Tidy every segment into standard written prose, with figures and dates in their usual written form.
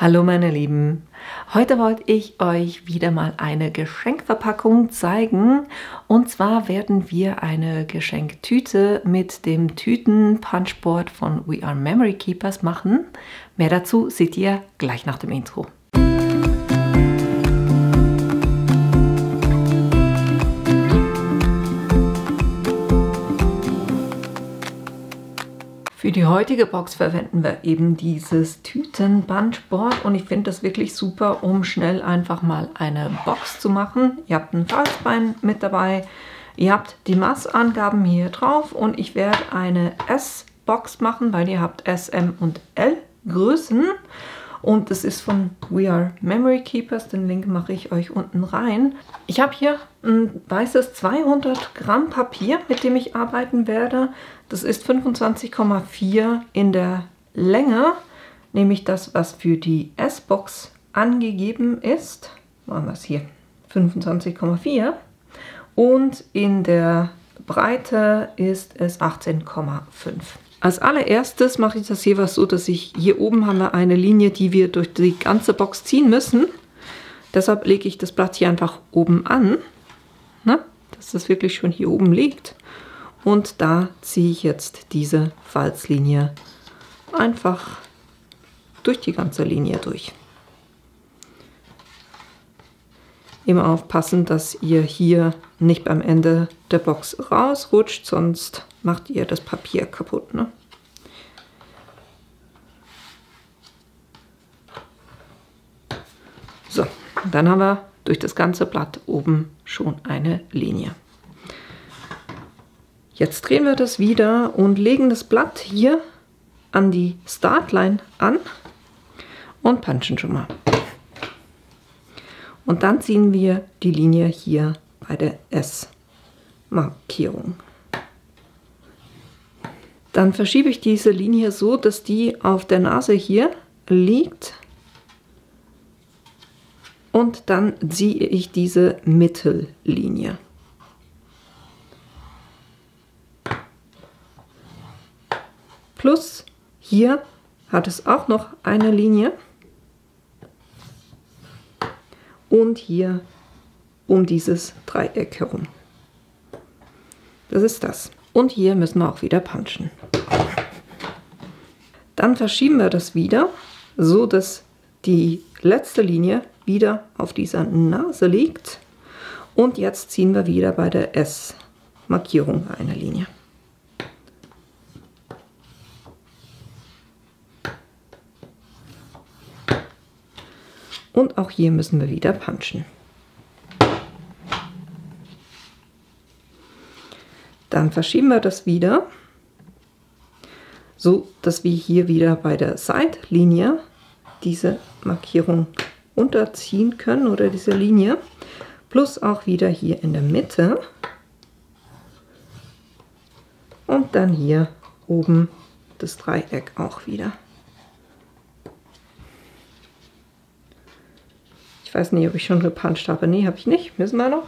Hallo meine Lieben, heute wollte ich euch wieder mal eine Geschenkverpackung zeigen und zwar werden wir eine Geschenktüte mit dem Tüten-Punchboard von We Are Memory Keepers machen. Mehr dazu seht ihr gleich nach dem Intro. Für die heutige Box verwenden wir eben dieses Tüten-Punchboard und ich finde das wirklich super, um schnell einfach mal eine Box zu machen. Ihr habt ein Falzbein mit dabei, ihr habt die Maßangaben hier drauf und ich werde eine S-Box machen, weil ihr habt S, M und L Größen. Und das ist von We Are Memory Keepers, den Link mache ich euch unten rein. Ich habe hier ein weißes 200 Gramm Papier, mit dem ich arbeiten werde. Das ist 25,4 in der Länge, nämlich das, was für die S-Box angegeben ist. Machen wir es hier, 25,4. Und in der Breite ist es 18,5. Als allererstes mache ich das jeweils so, dass hier oben haben wir eine Linie, die wir durch die ganze Box ziehen müssen. Deshalb lege ich das Blatt hier einfach oben an, ne, dass das wirklich schon hier oben liegt. Und da ziehe ich jetzt diese Falzlinie einfach durch die ganze Linie durch. Immer aufpassen, dass ihr hier nicht beim Ende der Box rausrutscht, sonst macht ihr das Papier kaputt, ne? So, dann haben wir durch das ganze Blatt oben schon eine Linie. Jetzt drehen wir das wieder und legen das Blatt hier an die Startline an und punchen schon mal. Und dann ziehen wir die Linie hier bei der S-Markierung. Dann verschiebe ich diese Linie so, dass die auf der Nase hier liegt. Und dann ziehe ich diese Mittellinie. Plus hier hat es auch noch eine Linie. Und hier um dieses Dreieck herum. Das ist das. Und hier müssen wir auch wieder punchen. Dann verschieben wir das wieder, so dass die letzte Linie wieder auf dieser Nase liegt. Und jetzt ziehen wir wieder bei der S-Markierung eine Linie. Und auch hier müssen wir wieder punchen. Dann verschieben wir das wieder, so dass wir hier wieder bei der Seitlinie diese Markierung unterziehen können oder diese Linie. Plus auch wieder hier in der Mitte. Und dann hier oben das Dreieck auch wieder. Ich weiß nicht, ob ich schon gepuncht habe. Nee, habe ich nicht. Müssen wir noch.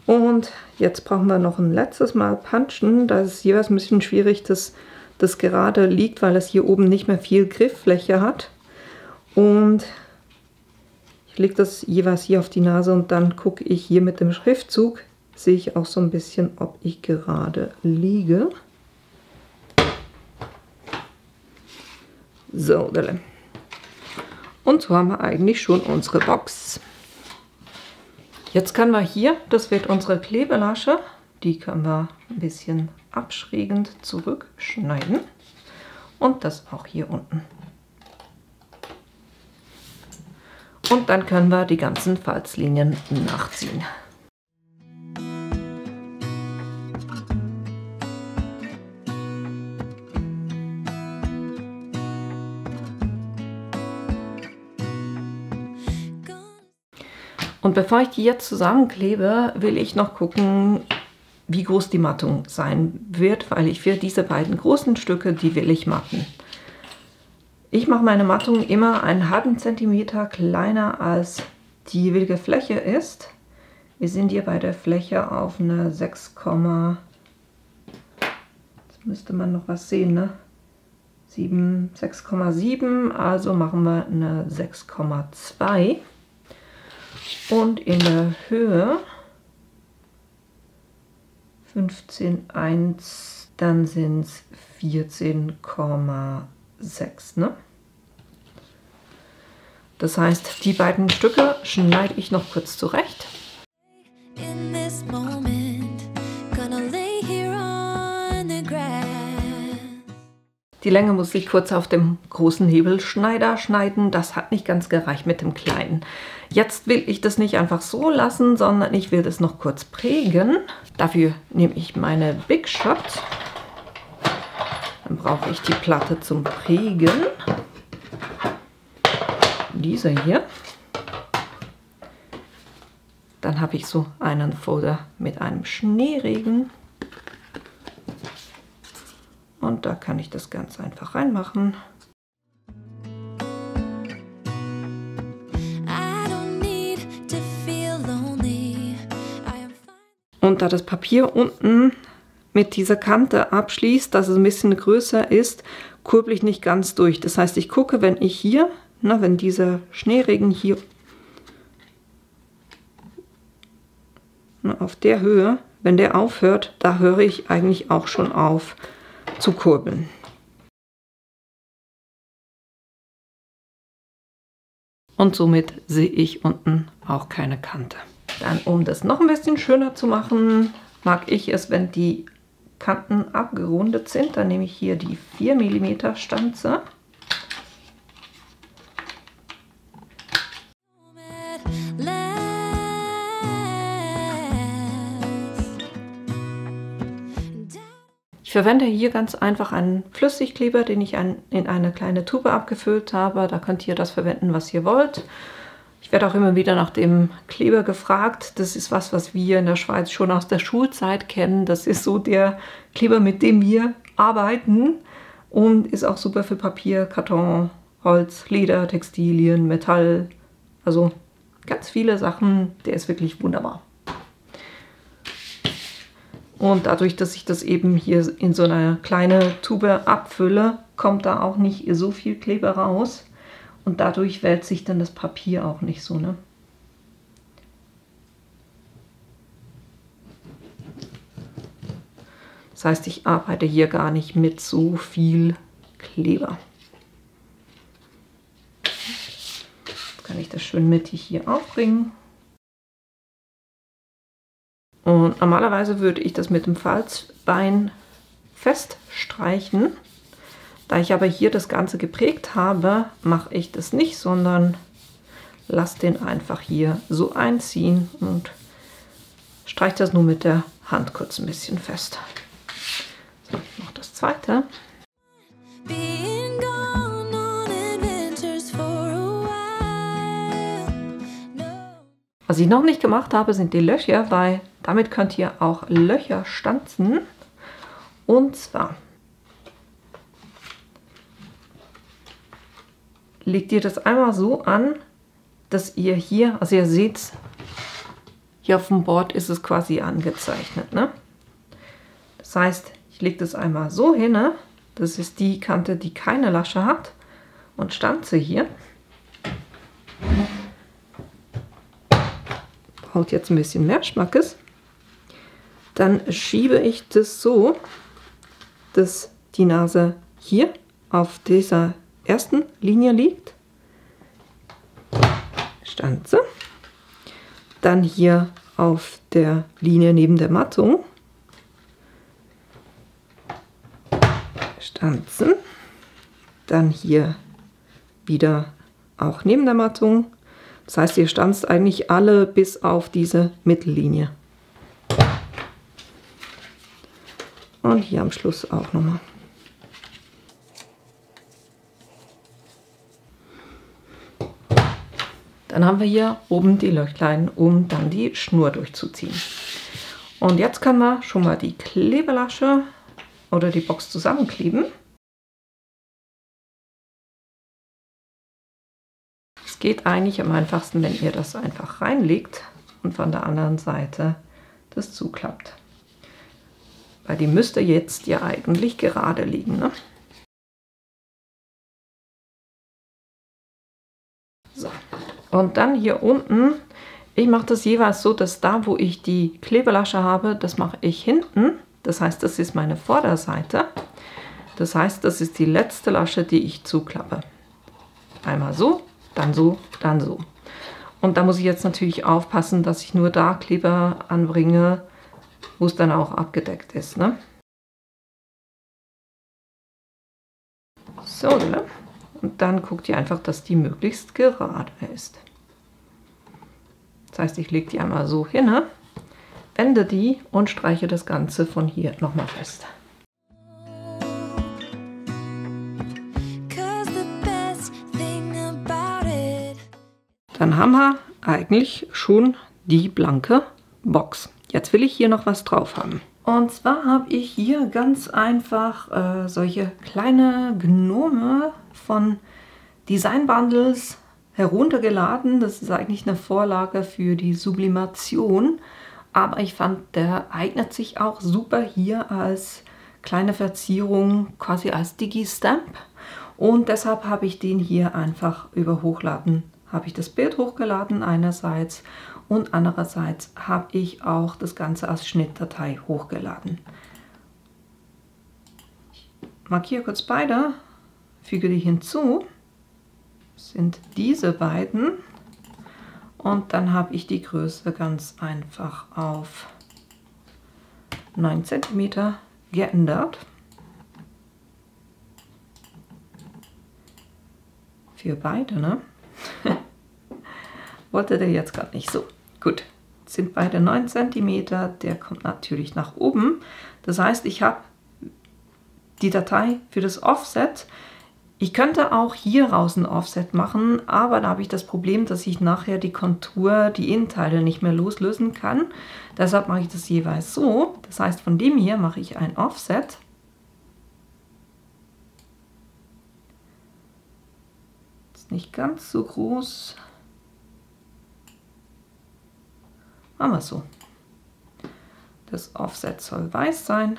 Und jetzt brauchen wir noch ein letztes Mal punchen. Da ist es jeweils ein bisschen schwierig, dass das gerade liegt, weil es hier oben nicht mehr viel Grifffläche hat. Und ich lege das jeweils hier auf die Nase und dann gucke ich hier mit dem Schriftzug. Sehe ich auch so ein bisschen, ob ich gerade liege. So, und so haben wir eigentlich schon unsere Box. Jetzt können wir hier, das wird unsere Klebelasche, die können wir ein bisschen abschrägend zurückschneiden. Und das auch hier unten. Und dann können wir die ganzen Falzlinien nachziehen. Und bevor ich die jetzt zusammenklebe, will ich noch gucken, wie groß die Mattung sein wird, weil ich für diese beiden großen Stücke, die will ich matten. Ich mache meine Mattung immer einen halben Zentimeter kleiner als die jeweilige Fläche ist. Wir sind hier bei der Fläche auf eine 6, jetzt müsste man noch was sehen, ne? 6,7, also machen wir eine 6,2. Und in der Höhe 15,1, dann sind es 14,6, ne? Das heißt, die beiden Stücke schneide ich noch kurz zurecht. Die Länge muss ich kurz auf dem großen Hebelschneider schneiden. Das hat nicht ganz gereicht mit dem kleinen. Jetzt will ich das nicht einfach so lassen, sondern ich will das noch kurz prägen. Dafür nehme ich meine Big Shot. Dann brauche ich die Platte zum Prägen. Diese hier. Dann habe ich so einen Folder mit einem Schneeregen. Und da kann ich das ganz einfach reinmachen. Und da das Papier unten mit dieser Kante abschließt, dass es ein bisschen größer ist, kurbel ich nicht ganz durch. Das heißt, ich gucke, wenn ich hier, wenn dieser Schneeregen hier auf der Höhe, wenn der aufhört, da höre ich eigentlich auch schon auf zu kurbeln. Und somit sehe ich unten auch keine Kante. Dann, um das noch ein bisschen schöner zu machen, mag ich es, wenn die Kanten abgerundet sind. Dann nehme ich hier die 4 mm Stanze. Ich verwende hier ganz einfach einen Flüssigkleber, den ich in eine kleine Tube abgefüllt habe. Da könnt ihr das verwenden, was ihr wollt. Ich werde auch immer wieder nach dem Kleber gefragt. Das ist was wir in der Schweiz schon aus der Schulzeit kennen. Das ist so der Kleber, mit dem wir arbeiten und ist auch super für Papier, Karton, Holz, Leder, Textilien, Metall. Also ganz viele Sachen. Der ist wirklich wunderbar. Und dadurch, dass ich das eben hier in so eine kleine Tube abfülle, kommt da auch nicht so viel Kleber raus. Und dadurch wälzt sich dann das Papier auch nicht so, ne? Das heißt, ich arbeite hier gar nicht mit so viel Kleber. Jetzt kann ich das schön mittig hier aufbringen. Und normalerweise würde ich das mit dem Falzbein feststreichen. Da ich aber hier das Ganze geprägt habe, mache ich das nicht, sondern lasse den einfach hier so einziehen und streiche das nur mit der Hand kurz ein bisschen fest. So, noch das zweite. Was ich noch nicht gemacht habe, sind die Löcher, weil damit könnt ihr auch Löcher stanzen. Und zwar legt ihr das einmal so an, dass ihr hier, also ihr seht, hier auf dem Board ist es quasi angezeichnet, ne? Das heißt, ich lege das einmal so hin, ne? Das ist die Kante, die keine Lasche hat, und stanze hier. Braucht jetzt ein bisschen mehr Schmackes. Dann schiebe ich das so, dass die Nase hier auf dieser ersten Linie liegt. Stanze. Dann hier auf der Linie neben der Mattung. Stanzen. Dann hier wieder auch neben der Mattung. Das heißt, ihr stanzt eigentlich alle bis auf diese Mittellinie. Und hier am Schluss auch nochmal. Dann haben wir hier oben die Löchlein, um dann die Schnur durchzuziehen. Und jetzt können wir schon mal die Klebelasche oder die Box zusammenkleben. Es geht eigentlich am einfachsten, wenn ihr das einfach reinlegt und von der anderen Seite das zuklappt. Weil die müsste jetzt ja eigentlich gerade liegen, ne? So. Und dann hier unten, ich mache das jeweils so, dass da, wo ich die Klebelasche habe, das mache ich hinten. Das heißt, das ist meine Vorderseite. Das heißt, das ist die letzte Lasche, die ich zuklappe. Einmal so, dann so, dann so. Und da muss ich jetzt natürlich aufpassen, dass ich nur da Kleber anbringe, wo es dann auch abgedeckt ist, ne? So, und dann guckt ihr einfach, dass die möglichst gerade ist. Das heißt, ich lege die einmal so hin, wende die und streiche das Ganze von hier nochmal fest. Dann haben wir eigentlich schon die blanke Box. Jetzt will ich hier noch was drauf haben. Und zwar habe ich hier ganz einfach solche kleine Gnome von Design Bundles heruntergeladen. Das ist eigentlich eine Vorlage für die Sublimation. Aber ich fand, der eignet sich auch super hier als kleine Verzierung, quasi als Digi-Stamp. Und deshalb habe ich den hier einfach über Hochladen, habe ich das Bild hochgeladen einerseits und andererseits habe ich auch das Ganze als Schnittdatei hochgeladen. Ich markiere kurz beide, füge die hinzu, das sind diese beiden und dann habe ich die Größe ganz einfach auf 9 cm geändert. Für beide, ne? Wollte der jetzt gerade nicht so. Gut, sind beide 9 cm, der kommt natürlich nach oben. Das heißt, ich habe die Datei für das Offset. Ich könnte auch hier raus ein Offset machen, aber da habe ich das Problem, dass ich nachher die Kontur, die Innenteile nicht mehr loslösen kann. Deshalb mache ich das jeweils so. Das heißt, von dem hier mache ich ein Offset. Ist nicht ganz so groß. Machen wir es so. Das Offset soll weiß sein.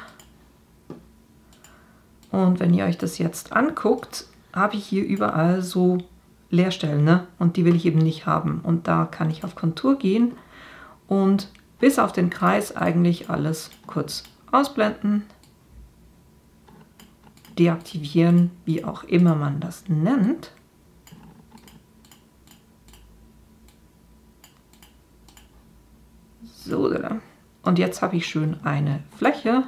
Und wenn ihr euch das jetzt anguckt, habe ich hier überall so Leerstellen, ne? Und die will ich eben nicht haben. Und da kann ich auf Kontur gehen und bis auf den Kreis eigentlich alles kurz ausblenden, deaktivieren, wie auch immer man das nennt. So, und jetzt habe ich schön eine Fläche,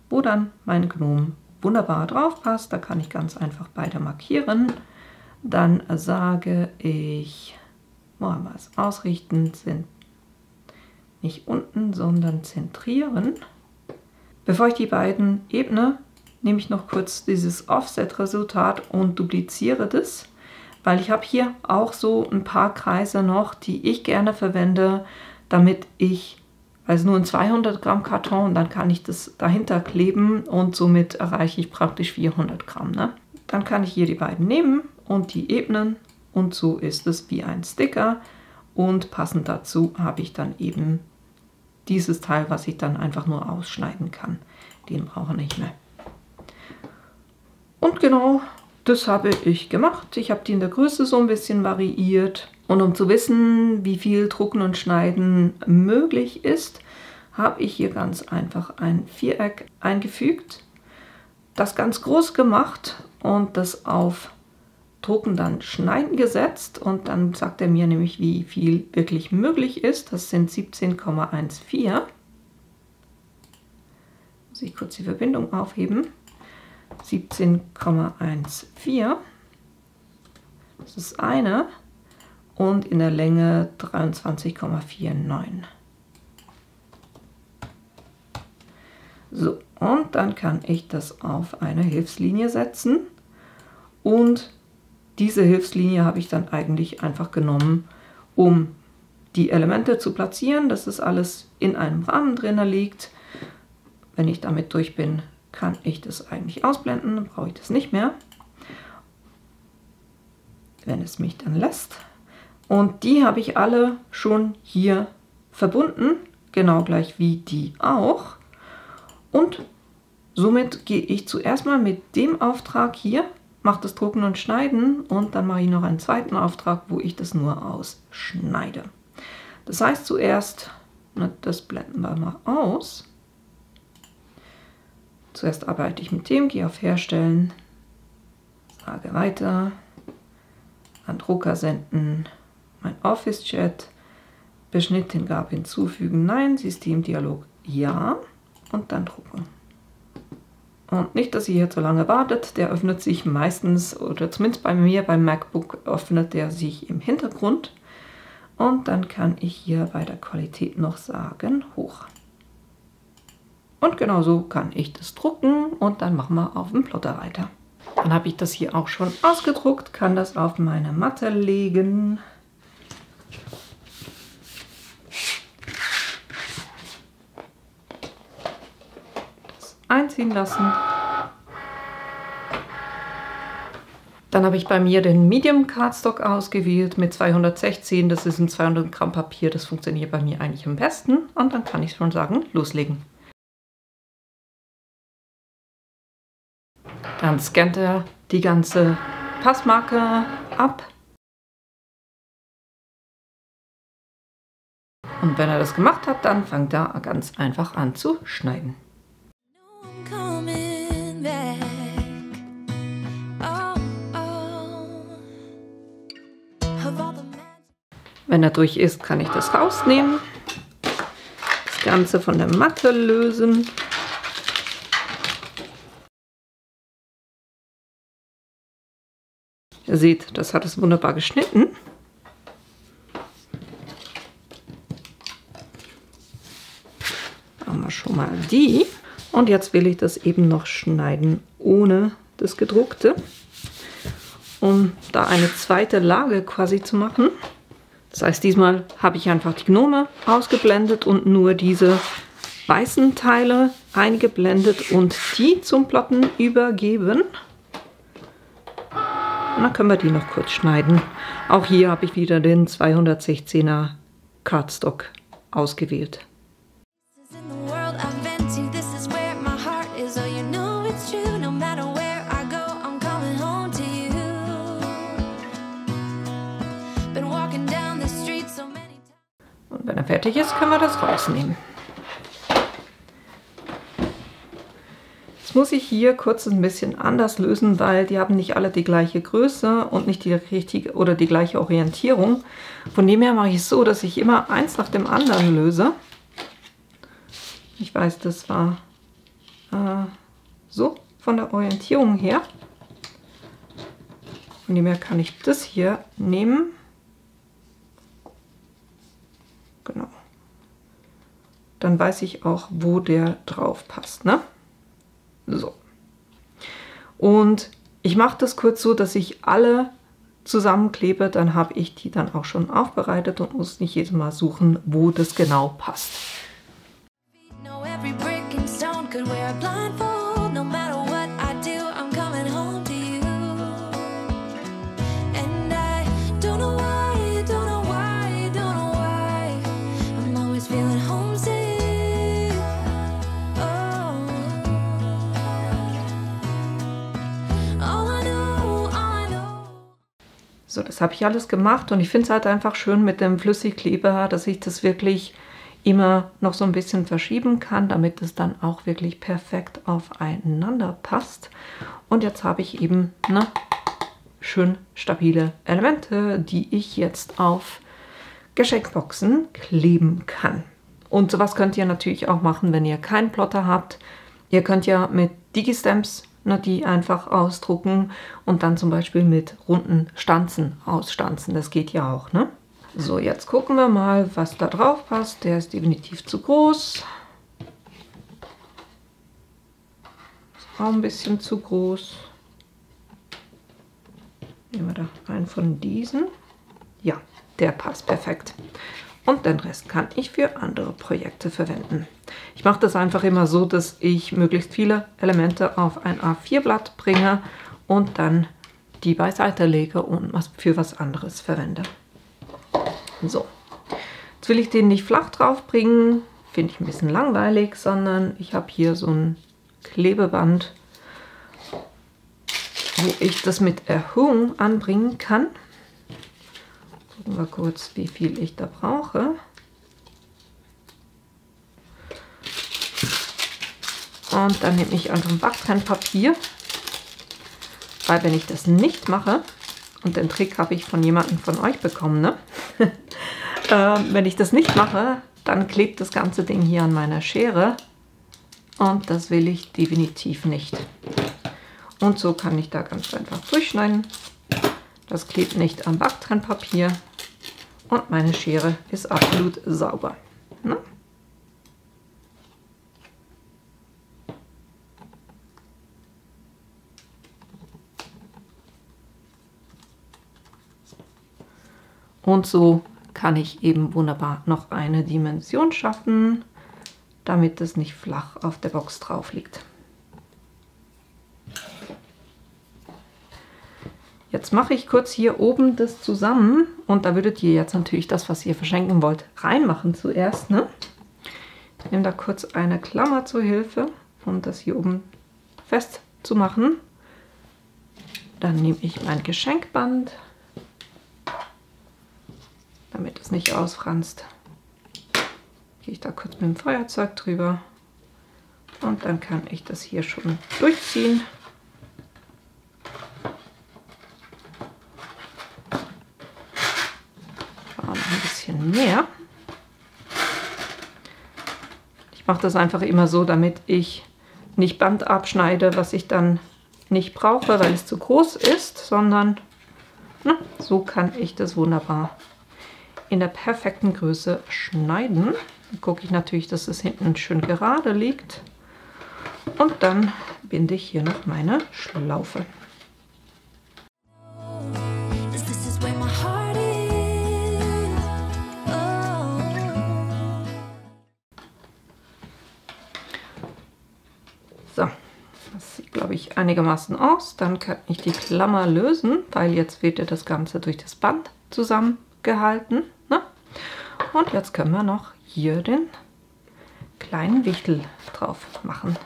wo dann mein Gnome wunderbar drauf passt. Da kann ich ganz einfach beide markieren. Dann sage ich, machen wir es, ausrichten, sind nicht unten, sondern zentrieren. Bevor ich die beiden ebne, nehme ich noch kurz dieses Offset-Resultat und dupliziere das, weil ich habe hier auch so ein paar Kreise noch, die ich gerne verwende, damit ich, weil es nur ein 200 Gramm Karton, und dann kann ich das dahinter kleben und somit erreiche ich praktisch 400 Gramm. Ne? Dann kann ich hier die beiden nehmen und die ebnen und so ist es wie ein Sticker und passend dazu habe ich dann eben dieses Teil, was ich dann einfach nur ausschneiden kann. Den brauche ich nicht mehr. Und genau das habe ich gemacht. Ich habe die in der Größe so ein bisschen variiert. Und um zu wissen, wie viel Drucken und Schneiden möglich ist, habe ich hier ganz einfach ein Viereck eingefügt, das ganz groß gemacht und das auf Drucken dann Schneiden gesetzt. Und dann sagt er mir nämlich, wie viel wirklich möglich ist. Das sind 17,14. Muss ich kurz die Verbindung aufheben. 17,14. Das ist eine. Und in der Länge 23,49. So, und dann kann ich das auf eine Hilfslinie setzen. Und diese Hilfslinie habe ich dann eigentlich einfach genommen, um die Elemente zu platzieren, dass das alles in einem Rahmen drin liegt. Wenn ich damit durch bin, kann ich das eigentlich ausblenden, dann brauche ich das nicht mehr. Wenn es mich dann lässt. Und die habe ich alle schon hier verbunden, genau gleich wie die auch. Und somit gehe ich zuerst mal mit dem Auftrag hier, mache das Drucken und Schneiden und dann mache ich noch einen zweiten Auftrag, wo ich das nur ausschneide. Das heißt zuerst, das blenden wir mal aus. Zuerst arbeite ich mit dem, gehe auf Herstellen, sage weiter, an Drucker senden, mein Office-Chat, Beschnitthingabe hinzufügen, nein, Systemdialog, ja und dann drucken. Und nicht, dass ihr hier zu lange wartet, der öffnet sich meistens, oder zumindest bei mir beim MacBook öffnet der sich im Hintergrund. Und dann kann ich hier bei der Qualität noch sagen, hoch. Und genauso kann ich das drucken und dann machen wir auf dem Plotter weiter. Dann habe ich das hier auch schon ausgedruckt, kann das auf meine Matte legen. Das einziehen lassen. Dann habe ich bei mir den Medium Cardstock ausgewählt mit 216. Das ist ein 200 Gramm Papier, das funktioniert bei mir eigentlich am besten. Und dann kann ich schon sagen, loslegen. Dann scannt er die ganze Passmarke ab. Und wenn er das gemacht hat, dann fängt er ganz einfach an zu schneiden. Wenn er durch ist, kann ich das rausnehmen, das Ganze von der Matte lösen. Ihr seht, das hat es wunderbar geschnitten. Machen wir schon mal die. Und jetzt will ich das eben noch schneiden ohne das Gedruckte, um da eine zweite Lage quasi zu machen. Das heißt, diesmal habe ich einfach die Gnome ausgeblendet und nur diese weißen Teile eingeblendet und die zum Plotten übergeben. Und dann können wir die noch kurz schneiden. Auch hier habe ich wieder den 216er Cardstock ausgewählt. Und wenn er fertig ist, können wir das rausnehmen. Jetzt muss ich hier kurz ein bisschen anders lösen, weil die haben nicht alle die gleiche Größe und nicht die richtige oder die gleiche Orientierung. Von dem her mache ich es so, dass ich immer eins nach dem anderen löse. Ich weiß, das war so von der Orientierung her. Von dem her kann ich das hier nehmen. Genau. Dann weiß ich auch, wo der drauf passt, ne? So. Und ich mache das kurz so, dass ich alle zusammenklebe, dann habe ich die dann auch schon aufbereitet und muss nicht jedes Mal suchen, wo das genau passt. So, das habe ich alles gemacht und ich finde es halt einfach schön mit dem Flüssigkleber, dass ich das wirklich immer noch so ein bisschen verschieben kann, damit es dann auch wirklich perfekt aufeinander passt. Und jetzt habe ich eben schön stabile Elemente, die ich jetzt auf Geschenkboxen kleben kann. Und sowas könnt ihr natürlich auch machen, wenn ihr keinen Plotter habt. Ihr könnt ja mit Digi-Stamps die einfach ausdrucken und dann zum Beispiel mit runden Stanzen ausstanzen. Das geht ja auch, ne? So, jetzt gucken wir mal, was da drauf passt. Der ist definitiv zu groß. Ist auch ein bisschen zu groß. Nehmen wir da einen von diesen. Ja, der passt perfekt. Und den Rest kann ich für andere Projekte verwenden. Ich mache das einfach immer so, dass ich möglichst viele Elemente auf ein A4-Blatt bringe und dann die beiseite lege und für was anderes verwende. So, jetzt will ich den nicht flach drauf bringen, finde ich ein bisschen langweilig, sondern ich habe hier so ein Klebeband wo ich das mit Erhöhung anbringen kann. Gucken wir kurz, wie viel ich da brauche. Und dann nehme ich einfach ein Backtrennpapier, weil wenn ich das nicht mache, und den Trick habe ich von jemandem von euch bekommen, ne? Wenn ich das nicht mache, dann klebt das ganze Ding hier an meiner Schere und das will ich definitiv nicht. Und so kann ich da ganz einfach durchschneiden. Das klebt nicht am Backtrennpapier und meine Schere ist absolut sauber. Ne? Und so kann ich eben wunderbar noch eine Dimension schaffen, damit es nicht flach auf der Box drauf liegt. Jetzt mache ich kurz hier oben das zusammen und da würdet ihr jetzt natürlich das, was ihr verschenken wollt, reinmachen zuerst. Ne? Ich nehme da kurz eine Klammer zur Hilfe, um das hier oben festzumachen. Dann nehme ich mein Geschenkband, damit es nicht ausfranst. Gehe ich da kurz mit dem Feuerzeug drüber und dann kann ich das hier schon durchziehen. Noch ein bisschen mehr. Ich mache das einfach immer so, damit ich nicht Band abschneide, was ich dann nicht brauche, weil es zu groß ist, sondern so kann ich das wunderbar in der perfekten Größe schneiden. Dann gucke ich natürlich, dass es hinten schön gerade liegt. Und dann binde ich hier noch meine Schlaufe. So, das sieht, glaube ich, einigermaßen aus. Dann kann ich die Klammer lösen, weil jetzt wird ja das Ganze durch das Band zusammengehalten. Ne? Und jetzt können wir noch hier den kleinen Wichtel drauf machen.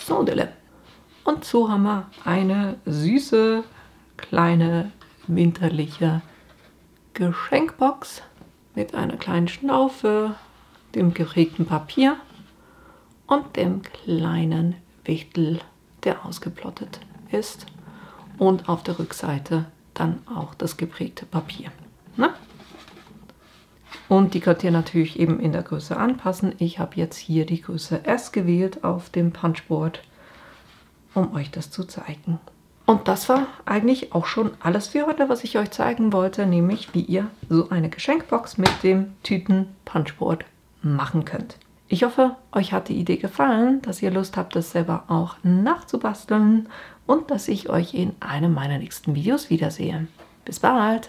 So, Dille. Und so haben wir eine süße, kleine, winterliche Geschenkbox mit einer kleinen Schlaufe, dem geprägten Papier und dem kleinen Wichtel, der ausgeplottet ist. Und auf der Rückseite dann auch das geprägte Papier. Ne? Und die könnt ihr natürlich eben in der Größe anpassen. Ich habe jetzt hier die Größe S gewählt auf dem Punchboard, um euch das zu zeigen. Und das war eigentlich auch schon alles für heute, was ich euch zeigen wollte, nämlich wie ihr so eine Geschenkbox mit dem Tüten-Punchboard machen könnt. Ich hoffe, euch hat die Idee gefallen, dass ihr Lust habt, das selber auch nachzubasteln und dass ich euch in einem meiner nächsten Videos wiedersehe. Bis bald!